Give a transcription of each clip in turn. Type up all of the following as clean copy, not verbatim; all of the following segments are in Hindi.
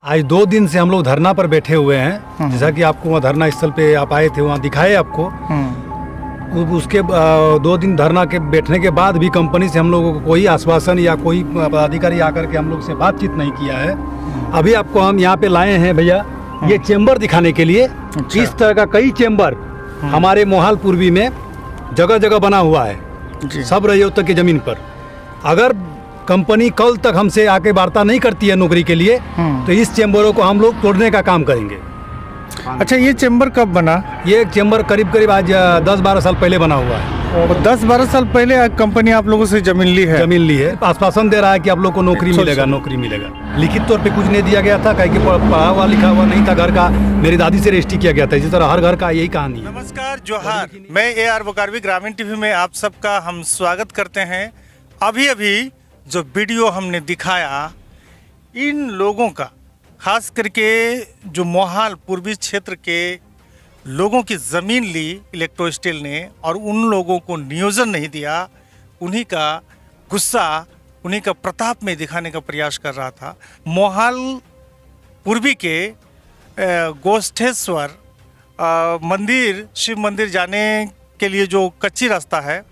आज 2 दिन से हम लोग धरना पर बैठे हुए हैं। जैसा कि आपको वहाँ धरना स्थल पे आप आए थे, वहाँ दिखाए आपको। उसके 2 दिन धरना के बैठने के बाद भी कंपनी से हम लोगों को कोई आश्वासन या कोई पदाधिकारी आकर के हम लोग से बातचीत नहीं किया है। अभी आपको हम यहाँ पे लाए हैं भैया, ये चेंबर दिखाने के लिए। अच्छा। इस तरह का कई चेंबर हमारे मोहाल पूर्वी में जगह जगह बना हुआ है, सब रजौतों की ज़मीन पर। अगर कंपनी कल तक हमसे आके वार्ता नहीं करती है नौकरी के लिए, तो इस चेंबरों को हम लोग तोड़ने का काम करेंगे। अच्छा, ये चेंबर कब बना? ये चेंबर करीब आज 10-12 साल पहले बना हुआ है। और 10-12 साल पहले कंपनी आप लोगों से जमीन ली है? आश्वासन दे रहा है कि आप लोग को नौकरी मिलेगा। लिखित तौर पे कुछ नहीं दिया गया था, कहीं पढ़ा हुआ लिखा हुआ नहीं था। घर का मेरी दादी से रजिस्ट्री किया गया था। इसी तरह हर घर का यही कहानी है। नमस्कार, जोहार। मैं AR बोकारवी ग्रामीण टीवी में आप सबका हम स्वागत करते हैं। अभी जो वीडियो हमने दिखाया, इन लोगों का खास करके जो मोहाल पूर्वी क्षेत्र के लोगों की ज़मीन ली इलेक्ट्रो स्टील ने और उन लोगों को नियोजन नहीं दिया, उन्हीं का गुस्सा, उन्हीं का प्रताप में दिखाने का प्रयास कर रहा था। मोहाल पूर्वी के गोष्ठेश्वर मंदिर, शिव मंदिर जाने के लिए जो कच्ची रास्ता है,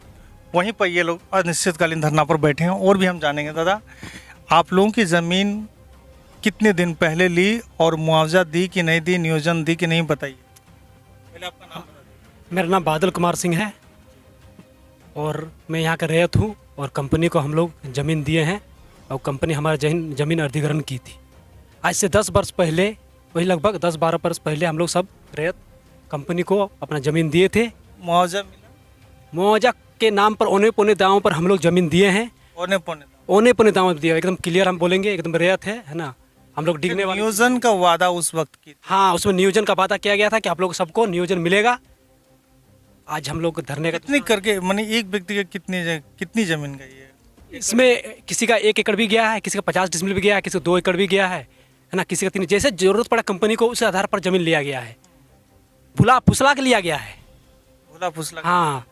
वहीं पर ये लोग अनिश्चितकालीन धरना पर बैठे हैं। और भी हम जानेंगे। दादा, आप लोगों की ज़मीन कितने दिन पहले ली और मुआवजा दी कि नहीं दी, नियोजन दी कि नहीं, बताइए। पहले आपका नाम बता दीजिए। मेरा नाम बादल कुमार सिंह है और मैं यहाँ का रैयत हूँ। और कंपनी को हम लोग ज़मीन दिए हैं और कंपनी हमारा ज़मीन अधिग्रहण की थी। आज से 10 वर्ष पहले, वही लगभग 10-12 वर्ष पहले हम लोग सब रैयत कंपनी को अपना ज़मीन दिए थे। मुआवजा मिला? मुआवजा के नाम पर औने पौने दावों पर हम लोग ज़मीन दिए हैं। औने पौने दावों पर दिया, एकदम क्लियर हम बोलेंगे, एकदम रैयत है ना। हम लोग डिगने वाले नियोजन का वादा उस वक्त की? हाँ, उसमें नियोजन का वादा किया गया था कि आप लोग सबको नियोजन मिलेगा। आज हम लोग धरने का कितनी करके, माने एक व्यक्ति के कितनी जमीन गई है? इसमें किसी का 1 एकड़ भी गया है, किसी का 50 डिसमिल भी गया है, किसी का 2 एकड़ भी गया है ना, किसी का 3। जैसे जरूरत पड़ा कंपनी को, उस आधार पर जमीन लिया गया है, भुला फुसला के लिया गया है। भुला फुसला? हाँ।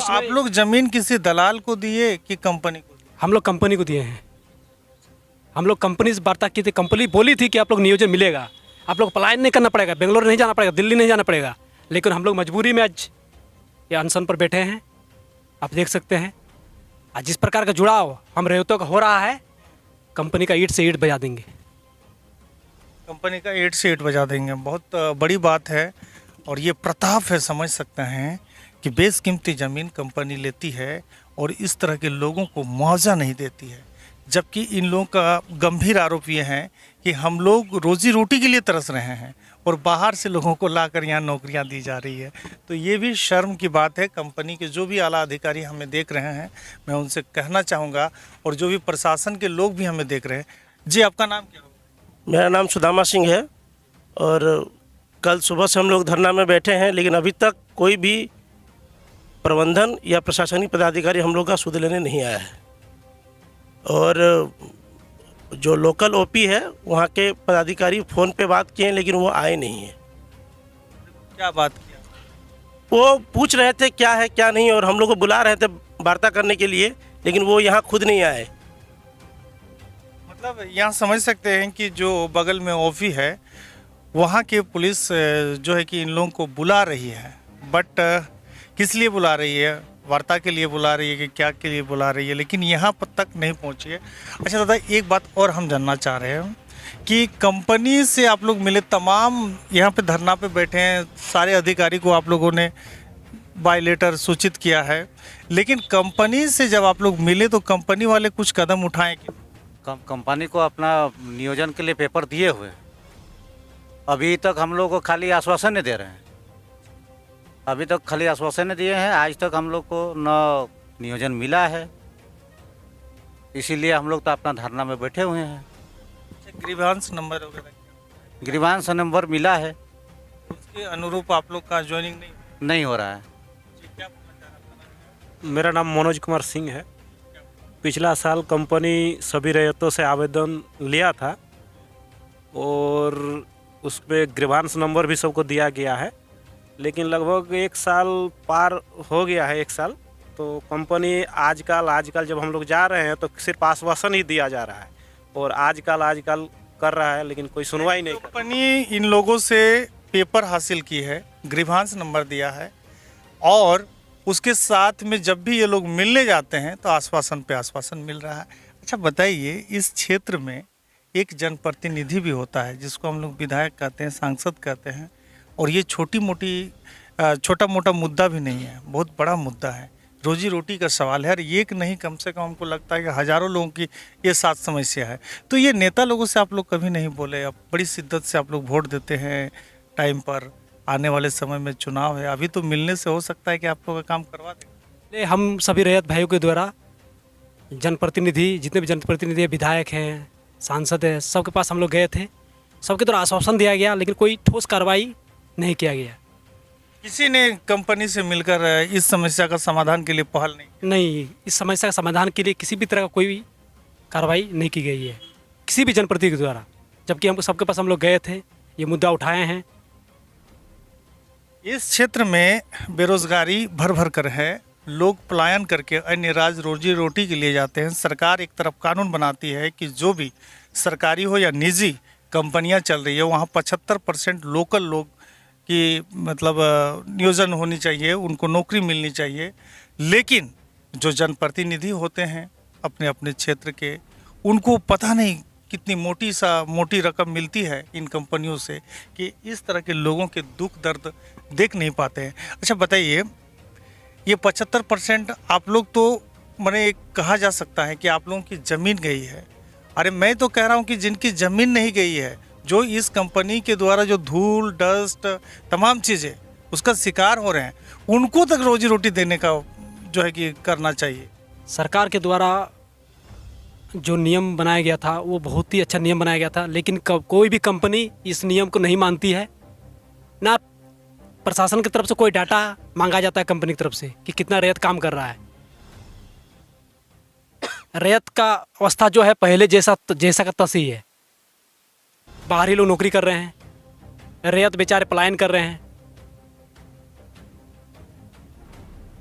आप लोग जमीन किसी दलाल को दिए कि कंपनी को? हम लोग कंपनी को दिए हैं। हम लोग कंपनी से वार्ता की थी, कंपनी बोली थी कि आप लोग नियोजन मिलेगा, आप लोग पलायन नहीं करना पड़ेगा, बेंगलोर नहीं जाना पड़ेगा, दिल्ली नहीं जाना पड़ेगा। लेकिन हम लोग मजबूरी में आज ये अनशन पर बैठे हैं। आप देख सकते हैं आज जिस प्रकार का जुड़ाव हम रैयतों का हो रहा है, कंपनी का ईंट से ईंट बजा देंगे। कंपनी का 8 से 8 बजा देंगे। बहुत बड़ी बात है और ये प्रताप है, समझ सकते हैं कि बेशकीमती ज़मीन कंपनी लेती है और इस तरह के लोगों को मुआवजा नहीं देती है। जबकि इन लोगों का गंभीर आरोप ये है कि हम लोग रोजी रोटी के लिए तरस रहे हैं और बाहर से लोगों को लाकर यहाँ नौकरियाँ दी जा रही है। तो ये भी शर्म की बात है। कंपनी के जो भी आला अधिकारी हमें देख रहे हैं, मैं उनसे कहना चाहूँगा, और जो भी प्रशासन के लोग भी हमें देख रहे हैं। जी, आपका नाम क्या होगा? मेरा नाम सुदामा सिंह है और कल सुबह से हम लोग धरना में बैठे हैं, लेकिन अभी तक कोई भी प्रबंधन या प्रशासनिक पदाधिकारी हम लोग का सुध लेने नहीं आया है। और जो लोकल OP है, वहाँ के पदाधिकारी फ़ोन पे बात किए, लेकिन वो आए नहीं हैं। क्या बात किया? वो पूछ रहे थे क्या है क्या नहीं, और हम लोग को बुला रहे थे वार्ता करने के लिए, लेकिन वो यहाँ खुद नहीं आए। मतलब यहाँ समझ सकते हैं कि जो बगल में ऑफिस है, वहाँ के पुलिस जो है कि इन लोगों को बुला रही है, बट किस लिए बुला रही है? वार्ता के लिए बुला रही है कि क्या के लिए बुला रही है, लेकिन यहाँ पर तक नहीं पहुँची है। अच्छा दादा, एक बात और हम जानना चाह रहे हैं कि कंपनी से आप लोग मिले, तमाम यहाँ पे धरना पे बैठे हैं, सारे अधिकारी को आप लोगों ने बाय लेटर सूचित किया है, लेकिन कंपनी से जब आप लोग मिले तो कंपनी वाले कुछ कदम उठाएं कि? कंपनी को अपना नियोजन के लिए पेपर दिए हुए, अभी तक हम लोग को खाली आश्वासन दे रहे हैं। अभी तक खाली आश्वासन दिए हैं, आज तक हम लोग को न नियोजन मिला है। इसीलिए हम लोग तो अपना धरना में बैठे हुए हैं। ग्रीवांस नंबर वगैरह? ग्रीवांस नंबर मिला है, उसके अनुरूप आप लोग का ज्वाइनिंग नहीं हो रहा है। मेरा नाम मनोज कुमार सिंह है। पिछला साल कंपनी सभी रैयतों से आवेदन लिया था और उसमें ग्रीवांस नंबर भी सबको दिया गया है, लेकिन लगभग 1 साल पार हो गया है। 1 साल तो कंपनी आजकल जब हम लोग जा रहे हैं तो सिर्फ आश्वासन ही दिया जा रहा है और आजकल कर रहा है, लेकिन कोई सुनवाई नहीं कर। कंपनी इन लोगों से पेपर हासिल की है, ग्रीवांस नंबर दिया है, और उसके साथ में जब भी ये लोग मिलने जाते हैं तो आश्वासन पे आश्वासन मिल रहा है। अच्छा बताइए, इस क्षेत्र में एक जनप्रतिनिधि भी होता है जिसको हम लोग विधायक कहते हैं, सांसद कहते हैं, और ये छोटा मोटा मुद्दा भी नहीं है, बहुत बड़ा मुद्दा है, रोजी रोटी का सवाल है। और एक नहीं, कम से कम हमको लगता है कि हज़ारों लोगों की ये साथ समस्या है। तो ये नेता लोगों से आप लोग कभी नहीं बोले? अब बड़ी शिद्दत से आप लोग वोट देते हैं टाइम पर, आने वाले समय में चुनाव है, अभी तो मिलने से हो सकता है कि आप लोग का काम करवा दें। हम सभी रैयत भाइयों के द्वारा जनप्रतिनिधि, जितने भी जनप्रतिनिधि विधायक हैं, सांसद हैं, सबके पास हम लोग गए थे। सबके द्वारा आश्वासन दिया गया, लेकिन कोई ठोस कार्रवाई नहीं किया गया। किसी ने कंपनी से मिलकर इस समस्या का समाधान के लिए पहल नहीं? इस समस्या का समाधान के लिए किसी भी तरह का कोई कार्रवाई नहीं की गई है किसी भी जनप्रतिनिधि के द्वारा, जबकि हम सबके पास हम लोग गए थे, ये मुद्दा उठाए हैं। इस क्षेत्र में बेरोजगारी भर भर कर है, लोग पलायन करके अन्य राज्य रोजी रोटी के लिए जाते हैं। सरकार एक तरफ कानून बनाती है कि जो भी सरकारी हो या निजी कंपनियां चल रही है वहाँ 75% लोकल लोग की मतलब नियोजन होनी चाहिए, उनको नौकरी मिलनी चाहिए। लेकिन जो जनप्रतिनिधि होते हैं अपने अपने क्षेत्र के, उनको पता नहीं कितनी मोटी रकम मिलती है इन कंपनियों से कि इस तरह के लोगों के दुख दर्द देख नहीं पाते हैं। अच्छा बताइए, ये 75% आप लोग तो मैंने कहा जा सकता है कि आप लोगों की ज़मीन गई है। अरे मैं तो कह रहा हूँ कि जिनकी ज़मीन नहीं गई है, जो इस कंपनी के द्वारा जो धूल डस्ट तमाम चीज़ें उसका शिकार हो रहे हैं, उनको तक रोजी रोटी देने का जो है कि करना चाहिए। सरकार के द्वारा जो नियम बनाया गया था वो बहुत ही अच्छा नियम बनाया गया था, लेकिन कोई भी कंपनी इस नियम को नहीं मानती है। ना प्रशासन की तरफ से कोई डाटा मांगा जाता है कंपनी की तरफ से कि कितना रैयत काम कर रहा है। रैयत का अवस्था जो है पहले जैसा का तसी है। बाहरी लोग नौकरी कर रहे हैं, रैयत बेचारे पलायन कर रहे हैं।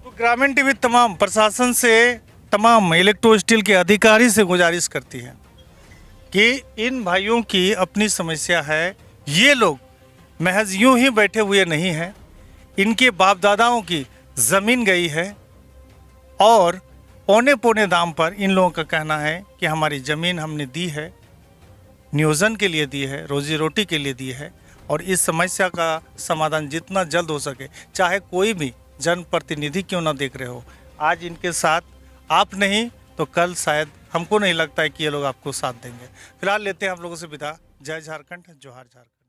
तो ग्रामीण टीवी तमाम प्रशासन से, तमाम इलेक्ट्रो स्टील के अधिकारी से गुजारिश करती है कि इन भाइयों की अपनी समस्या है। ये लोग महज यूं ही बैठे हुए नहीं हैं, इनके बाप दादाओं की ज़मीन गई है और पौने दाम पर इन लोगों का कहना है कि हमारी ज़मीन हमने दी है, नियोजन के लिए दी है, रोजी रोटी के लिए दी है, और इस समस्या का समाधान जितना जल्द हो सके, चाहे कोई भी जनप्रतिनिधि क्यों ना देख रहे हो, आज इनके साथ आप नहीं तो कल शायद, हमको नहीं लगता है कि ये लोग आपको साथ देंगे। फिलहाल लेते हैं आप लोगों से विदा। जय झारखंड, जोहार झारखंड।